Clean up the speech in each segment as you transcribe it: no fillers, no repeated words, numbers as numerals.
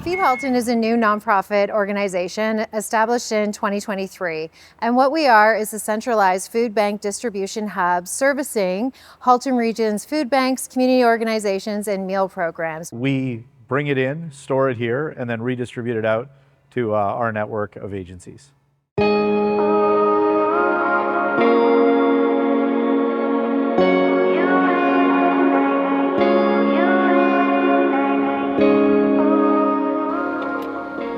FeedHalton is a new nonprofit organization established in 2023. And what we are is a centralized food bank distribution hub servicing Halton Region's food banks, community organizations, and meal programs. We bring it in, store it here, and then redistribute it out to our network of agencies.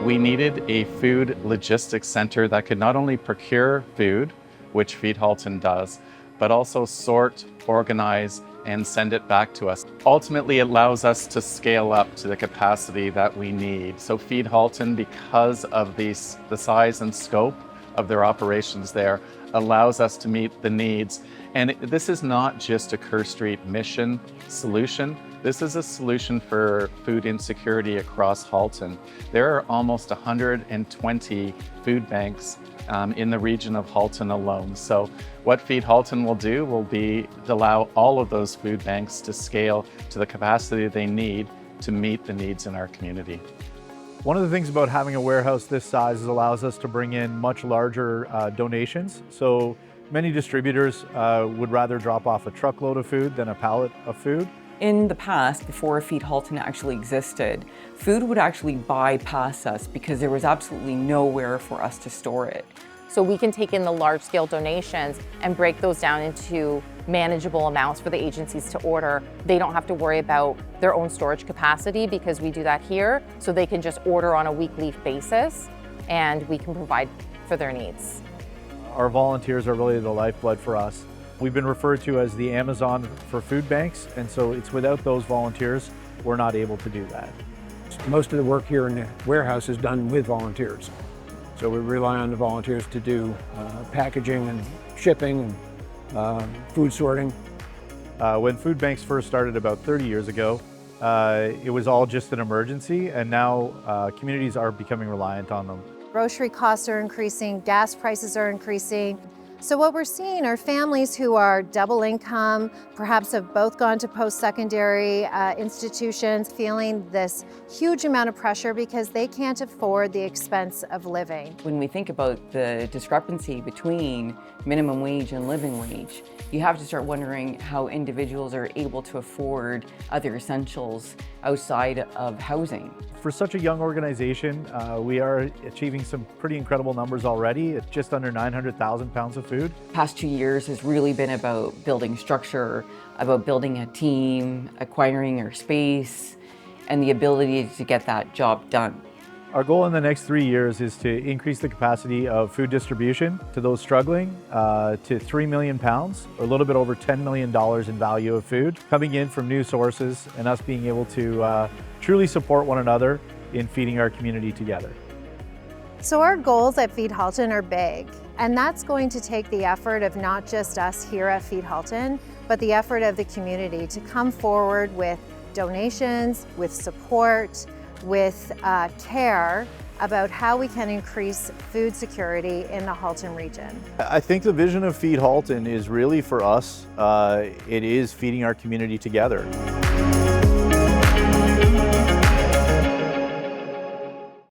We needed a food logistics center that could not only procure food, which FeedHalton does, but also sort, organize, and send it back to us. Ultimately, it allows us to scale up to the capacity that we need. So FeedHalton, because of the size and scope of their operations there, allows us to meet the needs. And this is not just a Kerr Street mission solution. This is a solution for food insecurity across Halton. There are almost 120 food banks in the region of Halton alone. So what FeedHalton will do will be to allow all of those food banks to scale to the capacity they need to meet the needs in our community. One of the things about having a warehouse this size is it allows us to bring in much larger donations. So many distributors would rather drop off a truckload of food than a pallet of food. In the past, before FeedHalton actually existed, food would actually bypass us because there was absolutely nowhere for us to store it. So we can take in the large-scale donations and break those down into manageable amounts for the agencies to order. They don't have to worry about their own storage capacity because we do that here, so they can just order on a weekly basis and we can provide for their needs. Our volunteers are really the lifeblood for us. We've been referred to as the Amazon for food banks, and so it's without those volunteers, we're not able to do that. Most of the work here in the warehouse is done with volunteers. So we rely on the volunteers to do packaging and shipping and food sorting. When food banks first started about 30 years ago, it was all just an emergency, and now communities are becoming reliant on them. Grocery costs are increasing, gas prices are increasing. So what we're seeing are families who are double income, perhaps have both gone to post-secondary institutions, feeling this huge amount of pressure because they can't afford the expense of living. When we think about the discrepancy between minimum wage and living wage, you have to start wondering how individuals are able to afford other essentials outside of housing. For such a young organization, we are achieving some pretty incredible numbers already. It's just under 900,000 pounds of food. The past 2 years has really been about building structure, about building a team, acquiring our space, and the ability to get that job done. Our goal in the next 3 years is to increase the capacity of food distribution to those struggling to 3 million pounds, or a little bit over $10 million in value of food coming in from new sources, and us being able to truly support one another in feeding our community together. So our goals at FeedHalton are big, and that's going to take the effort of not just us here at FeedHalton, but the effort of the community to come forward with donations, with support, with care about how we can increase food security in the Halton region. I think the vision of FeedHalton is really for us, it is feeding our community together.